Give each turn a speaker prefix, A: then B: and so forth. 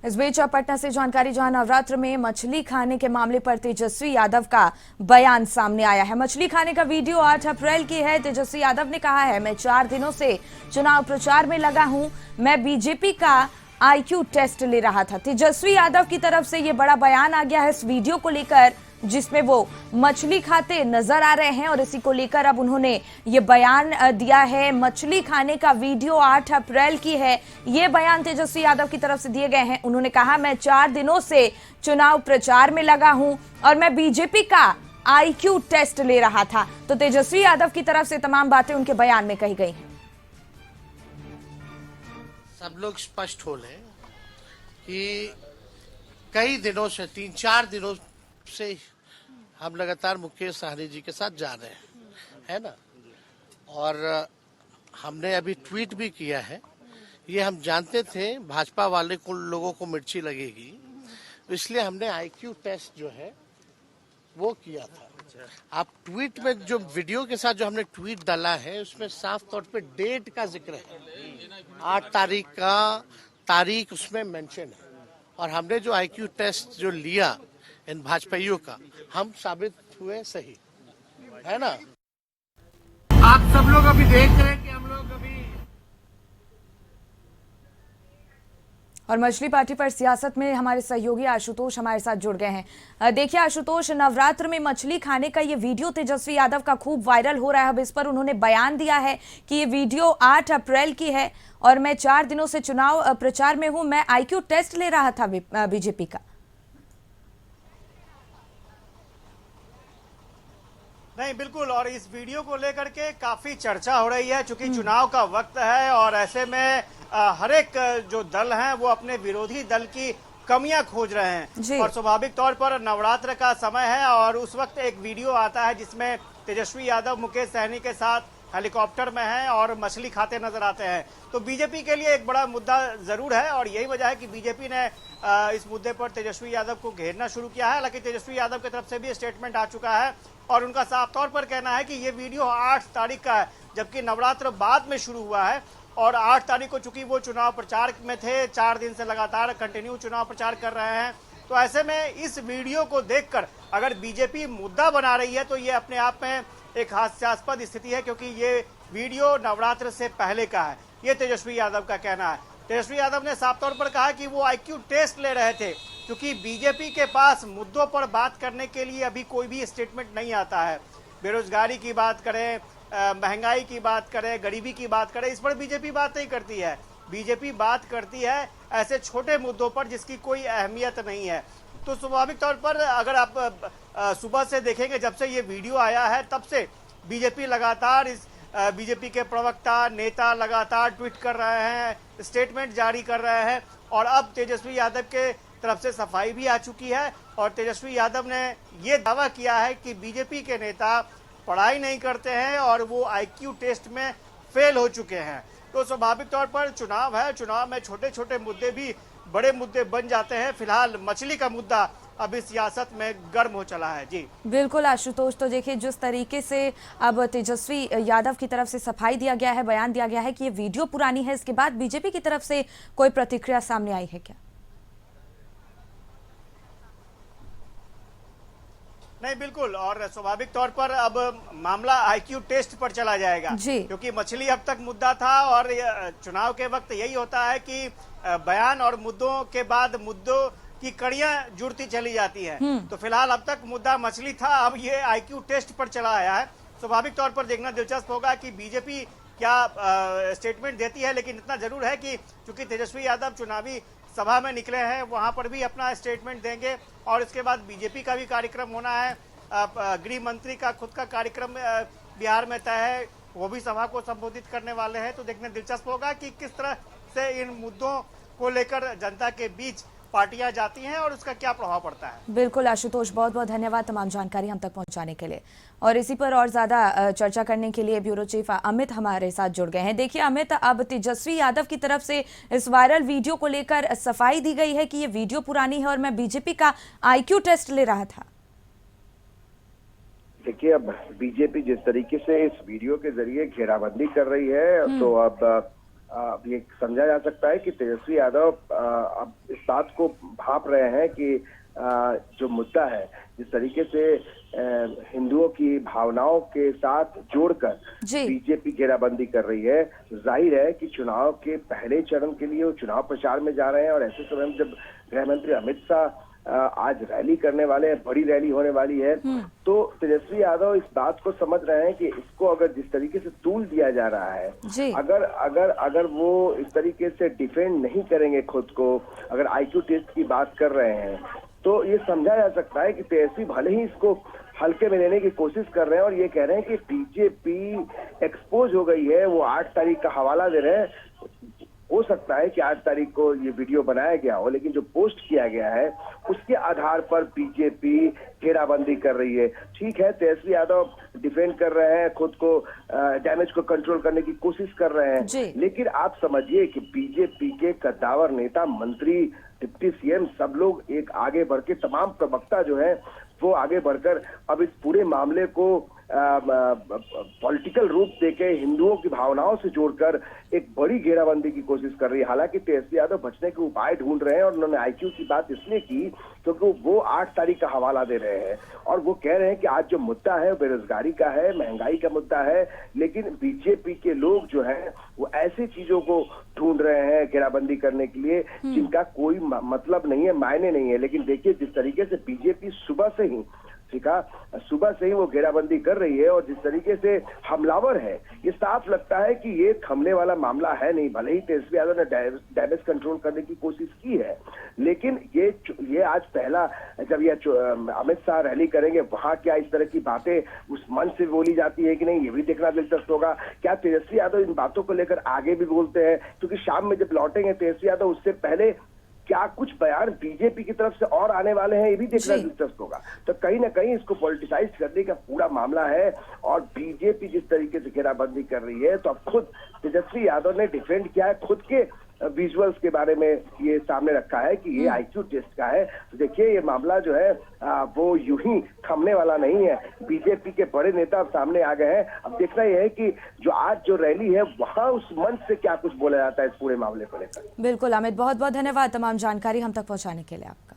A: इस बीच अब पटना से जानकारी, जहां नवरात्र में मछली खाने के मामले पर तेजस्वी यादव का बयान सामने आया है। मछली खाने का वीडियो 8 अप्रैल की है। तेजस्वी यादव ने कहा है, मैं 4 दिनों से चुनाव प्रचार में लगा हूं, मैं बीजेपी का आईक्यू टेस्ट ले रहा था। तेजस्वी यादव की तरफ से ये बड़ा बयान आ गया है इस वीडियो को लेकर, जिसमें वो मछली खाते नजर आ रहे हैं और इसी को लेकर अब उन्होंने ये बयान दिया है। मछली खाने का वीडियो 8 अप्रैल की है। ये बयान तेजस्वी यादव की तरफ से दिए गए हैं। उन्होंने कहा, मैं 4 दिनों से चुनाव प्रचार में लगा हूं और मैं बीजेपी का आईक्यू टेस्ट ले रहा था। तो तेजस्वी यादव की तरफ से तमाम बातें उनके बयान में कही गई हैं।
B: सब लोग स्पष्ट हो लें कि कई दिनों से 3-4 दिनों से हम लगातार मुकेश सहनी जी के साथ जा रहे हैं, है ना। और हमने अभी ट्वीट भी किया है। ये हम जानते थे भाजपा वाले को लोगों को मिर्ची लगेगी, इसलिए हमने आईक्यू टेस्ट जो है वो किया था। आप ट्वीट में जो वीडियो के साथ जो हमने ट्वीट डाला है उसमें साफ तौर पे डेट का जिक्र है, 8 तारीख का तारीख उसमें मेंशन है। और हमने जो आईक्यू टेस्ट जो लिया इन भाजपाइयों का, हम साबित हुए सही, है ना। आप सब लोग अभी देख रहे हैं कि हम लोग अभी
A: और मछली पार्टी पर सियासत में हमारे सहयोगी आशुतोष हमारे साथ जुड़ गए हैं। देखिए आशुतोष, नवरात्र में मछली खाने का ये वीडियो तेजस्वी यादव का खूब वायरल हो रहा है। अब इस पर उन्होंने बयान दिया है कि ये वीडियो 8 अप्रैल की है और मैं 4 दिनों से चुनाव प्रचार में हूं, मैं आईक्यू टेस्ट ले रहा था बीजेपी का।
C: नहीं, बिल्कुल। और इस वीडियो को लेकर के काफी चर्चा हो रही है, चूंकि चुनाव का वक्त है और ऐसे में हर एक जो दल हैं वो अपने विरोधी दल की कमियां खोज रहे हैं। और स्वाभाविक तौर पर नवरात्र का समय है और उस वक्त एक वीडियो आता है जिसमें तेजस्वी यादव मुकेश सहनी के साथ हेलीकॉप्टर में हैं और मछली खाते नजर आते हैं। तो बीजेपी के लिए एक बड़ा मुद्दा जरूर है और यही वजह है कि बीजेपी ने इस मुद्दे पर तेजस्वी यादव को घेरना शुरू किया है। हालांकि तेजस्वी यादव की तरफ से भी स्टेटमेंट आ चुका है और उनका साफ तौर पर कहना है कि ये वीडियो 8 तारीख का है, जबकि नवरात्र बाद में शुरू हुआ है। और 8 तारीख को चूंकि वो चुनाव प्रचार में थे, 4 दिन से लगातार कंटिन्यू चुनाव प्रचार कर रहे हैं, तो ऐसे में इस वीडियो को देखकर अगर बीजेपी मुद्दा बना रही है तो ये अपने आप में एक हास्यास्पद स्थिति है, क्योंकि ये वीडियो नवरात्र से पहले का है, ये तेजस्वी यादव का कहना है। तेजस्वी यादव ने साफ तौर पर कहा कि वो आईक्यू टेस्ट ले रहे थे, क्योंकि बीजेपी के पास मुद्दों पर बात करने के लिए अभी कोई भी स्टेटमेंट नहीं आता है। बेरोजगारी की बात करें, महंगाई की बात करें, गरीबी की बात करें, इस पर बीजेपी बात नहीं करती है। बीजेपी बात करती है ऐसे छोटे मुद्दों पर जिसकी कोई अहमियत नहीं है। तो स्वाभाविक तौर पर अगर आप सुबह से देखेंगे, जब से ये वीडियो आया है तब से बीजेपी लगातार बीजेपी के प्रवक्ता नेता लगातार ट्वीट कर रहे हैं, स्टेटमेंट जारी कर रहे हैं और अब तेजस्वी यादव के तरफ से सफाई भी आ चुकी है। और तेजस्वी यादव ने ये दावा किया है कि बीजेपी के नेता पढ़ाई नहीं करते हैं और वो आईक्यू टेस्ट में फेल हो चुके हैं। तो स्वाभाविक तौर पर चुनाव है, चुनाव में छोटे छोटे मुद्दे भी बड़े मुद्दे बन जाते हैं। फिलहाल मछली का मुद्दा अभी सियासत में गर्म हो चला है। जी
A: बिल्कुल आशुतोष, तो देखिए जिस तरीके से अब तेजस्वी यादव की तरफ से सफाई दिया गया है, बयान दिया गया है कि ये वीडियो पुरानी है, इसके बाद बीजेपी की तरफ से कोई प्रतिक्रिया सामने आई है क्या?
C: नहीं, बिल्कुल। और स्वाभाविक तौर पर अब मामला आईक्यू टेस्ट पर चला जाएगा, क्योंकि मछली अब तक मुद्दा था और चुनाव के वक्त यही होता है कि बयान और मुद्दों के बाद मुद्दों की कड़ियां जुड़ती चली जाती हैं। तो फिलहाल अब तक मुद्दा मछली था, अब ये आईक्यू टेस्ट पर चला आया है। स्वाभाविक तौर पर देखना दिलचस्प होगा कि बीजेपी क्या स्टेटमेंट देती है, लेकिन इतना जरूर है कि चूंकि तेजस्वी यादव चुनावी सभा में निकले हैं, वहां पर भी अपना स्टेटमेंट देंगे और इसके बाद बीजेपी का भी कार्यक्रम होना है। गृह मंत्री का खुद का कार्यक्रम बिहार में तय है, वो भी सभा को संबोधित करने वाले हैं। तो देखने दिलचस्प होगा कि किस तरह से इन मुद्दों को लेकर जनता के बीच पार्टियां जाती हैं और उसका क्या प्रभाव पड़ता है।
A: बिल्कुल आशुतोष, बहुत बहुत धन्यवाद तमाम जानकारी हम तक पहुंचाने के लिए। और इसी पर और ज्यादा चर्चा करने के लिए ब्यूरो चीफ अमित हमारे साथ जुड़ गए हैं। देखिए अमित, अब तेजस्वी यादव की तरफ से इस वायरल वीडियो को लेकर सफाई दी गई है कि ये वीडियो पुरानी है और मैं बीजेपी का आईक्यू टेस्ट ले रहा था।
D: देखिए, अब बीजेपी जिस तरीके से इस वीडियो के जरिए घेराबंदी कर रही है, तो अब ये समझा जा सकता है कि तेजस्वी यादव अब इस बात को भांप रहे हैं कि जो मुद्दा है, जिस तरीके से हिंदुओं की भावनाओं के साथ जोड़कर बीजेपी घेराबंदी कर रही है, जाहिर है कि चुनाव के पहले चरण के लिए वो चुनाव प्रचार में जा रहे हैं। और ऐसे समय में जब गृह मंत्री अमित शाह आज रैली करने वाले हैं, बड़ी रैली होने वाली है, तो तेजस्वी यादव इस बात को समझ रहे हैं कि इसको अगर जिस तरीके से तूल दिया जा रहा है, अगर वो इस तरीके से डिफेंड नहीं करेंगे खुद को, अगर आईक्यू टेस्ट की बात कर रहे हैं, तो ये समझा जा सकता है कि तेजस्वी भले ही इसको हल्के में लेने की कोशिश कर रहे हैं और ये कह रहे हैं कि बीजेपी एक्सपोज हो गई है। वो 8 तारीख का हवाला दे रहे हैं। हो सकता है कि 8 तारीख को ये वीडियो बनाया गया हो, लेकिन जो पोस्ट किया गया है उसके आधार पर बीजेपी घेराबंदी कर रही है। ठीक है, तेजस्वी यादव डिफेंड कर रहे हैं, खुद को डैमेज को कंट्रोल करने की कोशिश कर रहे हैं, लेकिन आप समझिए कि बीजेपी के कद्दावर नेता, मंत्री, डिप्टी सीएम सब लोग एक आगे बढ़ के, तमाम प्रवक्ता जो है वो आगे बढ़कर अब इस पूरे मामले को पॉलिटिकल रूप देके हिंदुओं की भावनाओं से जोड़कर एक बड़ी घेराबंदी की कोशिश कर रही है। हालांकि तेजस्वी यादव बचने के उपाय ढूंढ रहे हैं और उन्होंने आईक्यू की बात इसलिए की क्योंकि वो 8 तारीख का हवाला दे रहे हैं और वो कह रहे हैं कि आज जो मुद्दा है बेरोजगारी का है, महंगाई का मुद्दा है, लेकिन बीजेपी के लोग जो है वो ऐसी चीजों को ढूंढ रहे हैं घेराबंदी करने के लिए जिनका कोई मतलब नहीं है, मायने नहीं है। लेकिन देखिए, जिस तरीके से बीजेपी सुबह से ही वो घेराबंदी कर रही है और जिस तरीके से हमलावर है, ये साफ लगता है कि ये थमने वाला मामला है नहीं। भले ही तेजस्वी यादव ने डैमेज कंट्रोल करने की कोशिश की है, लेकिन ये आज पहला, जब ये अमित शाह रैली करेंगे वहां क्या इस तरह की बातें उस मंच से बोली जाती है कि नहीं, ये भी देखना दिलचस्प होगा। क्या तेजस्वी यादव इन बातों को लेकर आगे भी बोलते हैं? क्योंकि शाम में जब लौटेंगे तेजस्वी यादव, उससे पहले क्या कुछ बयान बीजेपी की तरफ से और आने वाले हैं, ये भी देखना दिलचस्प होगा। तो कहीं ना कहीं इसको पॉलिटिसाइज करने का पूरा मामला है और बीजेपी जिस तरीके से घेराबंदी कर रही है, तो अब खुद तेजस्वी यादव ने डिफेंड किया है, खुद के विजुअल्स के बारे में ये सामने रखा है कि ये आईक्यू टेस्ट का है। तो देखिए, ये मामला जो है वो यूं ही थमने वाला नहीं है। बीजेपी के बड़े नेता अब सामने आ गए हैं। अब देखना यह है कि जो आज जो रैली है वहां उस मंच से क्या कुछ बोला जाता है इस पूरे मामले को लेकर।
A: बिल्कुल अमित, बहुत बहुत धन्यवाद तमाम जानकारी हम तक पहुंचाने के लिए आपका।